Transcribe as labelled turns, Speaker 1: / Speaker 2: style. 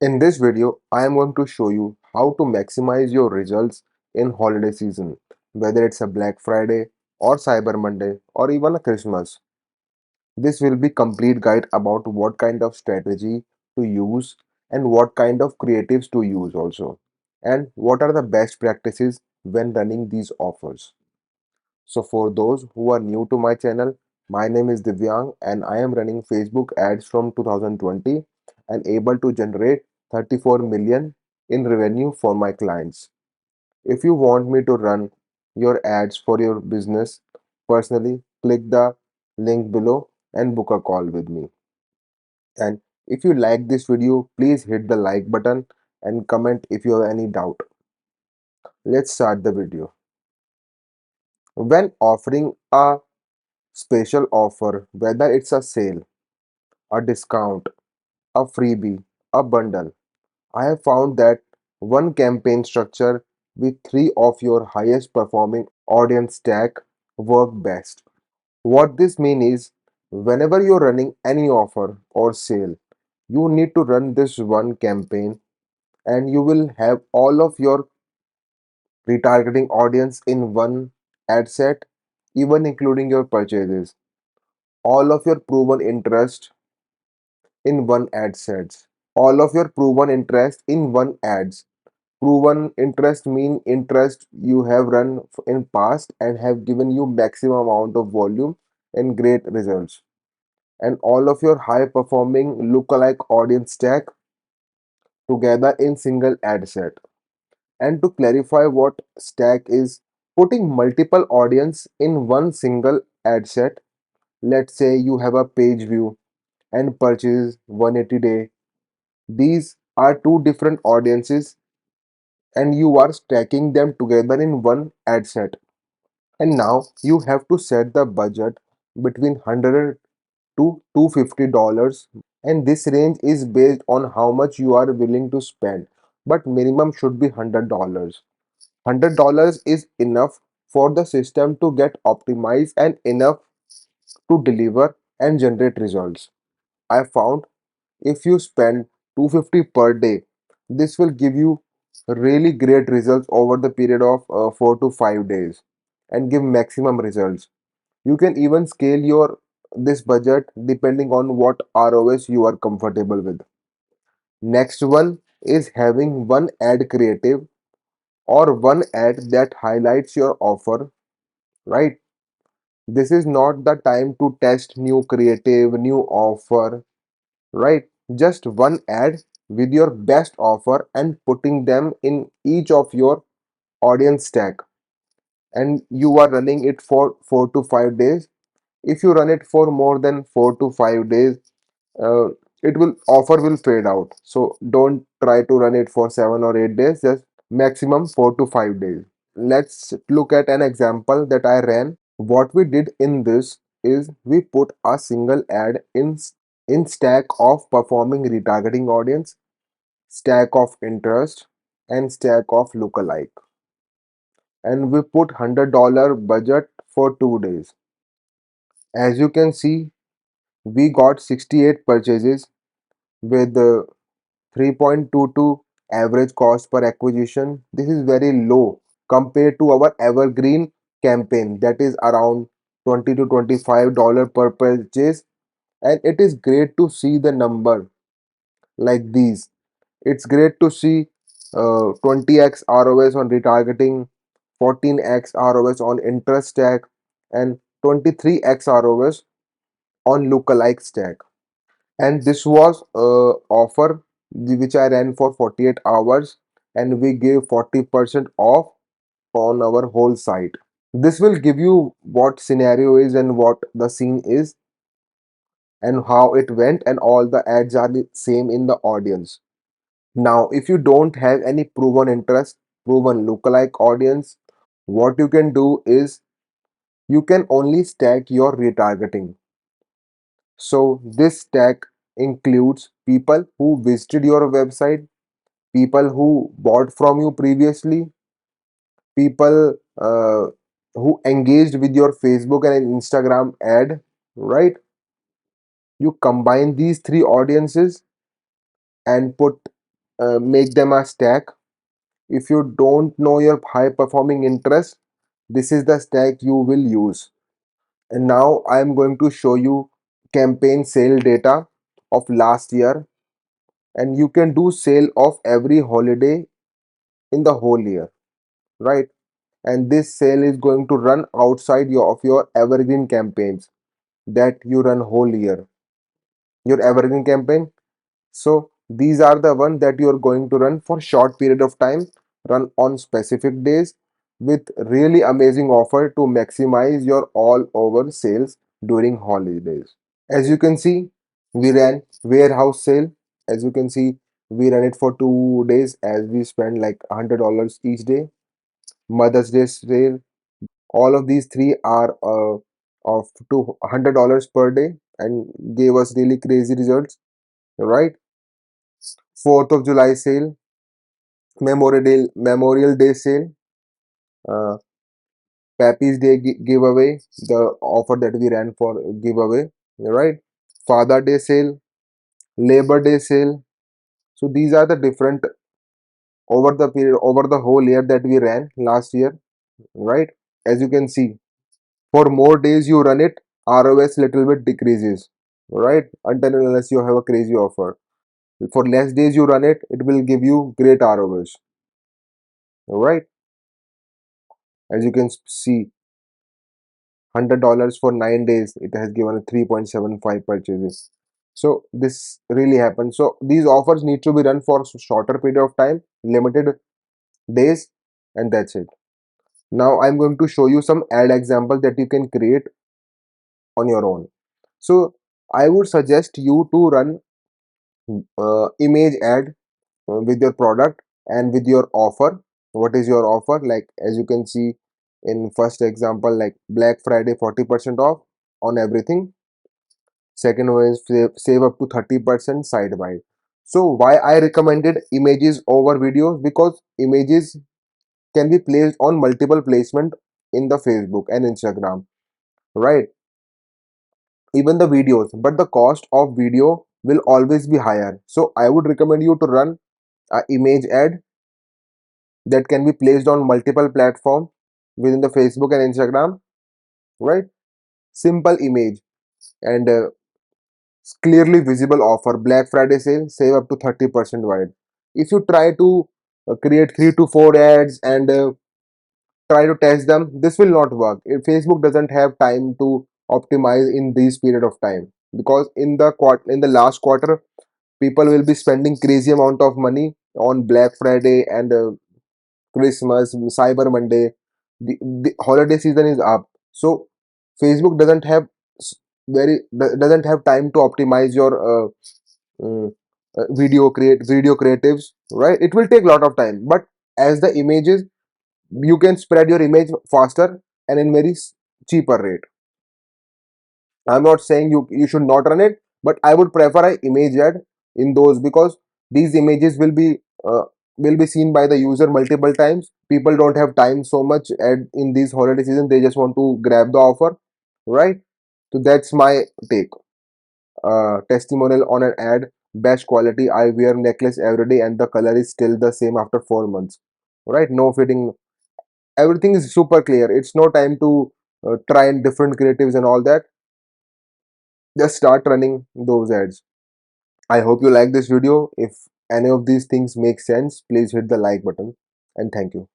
Speaker 1: In this video, I am going to show you how to maximize your results in holiday season, whether it's a Black Friday or Cyber Monday or even a Christmas. This will be complete guide about what kind of strategy to use and what kind of creatives to use also, and what are the best practices when running these offers. So for those who are new to my channel, my name is Divyang and I am running Facebook ads from 2020 and able to generate 34 million in revenue for my clients. If you want me to run your ads for your business personally, click the link below and book a call with me. And if you like this video, please hit the like button and comment if you have any doubt. Let's start the video. When offering a special offer, whether it's a sale, a discount, a freebie, a bundle, I have found that one campaign structure with three of your highest performing audience stack work best. What this means is whenever you're running any offer or sale, you need to run this one campaign and you will have all of your retargeting audience in one ad set, even including your purchases. All of your proven interest in one ad sets. All of your proven interest in one ads. Proven interest mean interest you have run in past and have given you maximum amount of volume and great results. And all of your high performing lookalike audience stack together in single ad set. And to clarify what stack is, putting multiple audience in one single ad set. Let's say you have a page view and purchase 180-day. These are two different audiences and you are stacking them together in one ad set. And now you have to set the budget between 100 to $250, and this range is based on how much you are willing to spend, but minimum should be $100. $100 is enough for the system to get optimized and enough to deliver and generate results. I found if you spend 250 per day, this will give you really great results over the period of 4 to 5 days and give maximum results. You can even scale your this budget depending on what ROS you are comfortable with. Next one is having one ad creative or one ad that highlights your offer, right? This is not the time to test new creative, new offer, right? Just one ad with your best offer and putting them in each of your audience stack, and you are running it for 4 to 5 days. If you run it for more than 4 to 5 days, uh, it will offer will fade out. So don't try to run it for 7 or 8 days, just maximum 4 to 5 days. Let's look at an example that I ran. What we did in this is we put a single ad in stack of performing retargeting audience, stack of interest, and stack of lookalike, and we put $100 budget for 2 days. As you can see, we got 68 purchases with 3.22 average cost per acquisition. This is very low compared to our evergreen campaign that is around 20 to $25 per purchase, and it is great to see the number like these. It's great to see 20x ROS on retargeting, 14x ROS on interest stack, and 23x ROS on lookalike stack. And this was offer which I ran for 48 hours, and we gave 40% off on our whole site. This will give you what scenario is and what the scene is and how it went, and all the ads are the same in the audience. Now, if you don't have any proven interest, proven lookalike audience, what you can do is you can only stack your retargeting. So this stack includes people who visited your website, people who bought from you previously, people who engaged with your Facebook and Instagram ad, right? You combine these three audiences and put make them a stack. If you don't know your high performing interest, this is the stack you will use. And now I am going to show you campaign sale data of last year, and you can do sale of every holiday in the whole year, right? And this sale is going to run outside of your evergreen campaigns that you run whole year. Your evergreen campaign, so these are the one that you are going to run for short period of time, run on specific days with really amazing offer to maximize your all over sales during holidays. As you can see, we ran warehouse sale. As you can see, we ran it for 2 days as we spend like $100 each day. Mother's Day sale. All of these three are of $200 per day and gave us really crazy results, right? 4th of July sale, Memorial Day sale, uh, Pappy's Day giveaway, the offer that we ran for giveaway, right? Father Day sale, Labor Day sale. So these are the different over the period over the whole year that we ran last year, right? As you can see, for more days you run it, ROS little bit decreases, right? Until and unless you have a crazy offer. For less days you run it, it will give you great ROS, right? As you can see, $100 for 9 days, it has given a 3.75 purchases. So this really happens. So these offers need to be run for shorter period of time, limited days, and that's it. Now I'm going to show you some ad example that you can create on your own. So I would suggest you to run image ad with your product and with your offer. What is your offer? Like as you can see in first example, like Black Friday 40% off on everything. Second one is save up to 30% side buy. So why I recommended images over videos? Because images can be placed on multiple placement in the Facebook and Instagram, right? Even the videos, but the cost of video will always be higher. So I would recommend you to run a image ad that can be placed on multiple platform within the Facebook and Instagram, right? Simple image and clearly visible offer. Black Friday sale, save up to 30% wide. If you try to create 3 to 4 ads and try to test them, this will not work. Facebook doesn't have time to optimize in this period of time, because in the last quarter people will be spending crazy amount of money on Black Friday and Christmas, Cyber Monday. The holiday season is up, so Facebook doesn't have doesn't have time to optimize your mm, video creatives, right? It will take a lot of time, but as the images, you can spread your image faster and in very cheaper rate. I'm not saying you should not run it, but I would prefer a image ad in those, because these images will be seen by the user multiple times. People don't have time so much ad in this holiday season. They just want to grab the offer, right? So that's my take. Testimonial on an ad: best quality. I wear necklace every day and the color is still the same after 4 months. Right? No fitting. Everything is super clear. It's no time to try in different creatives and all that. Just start running those ads. I hope you like this video. If any of these things make sense, please hit the like button, and thank you.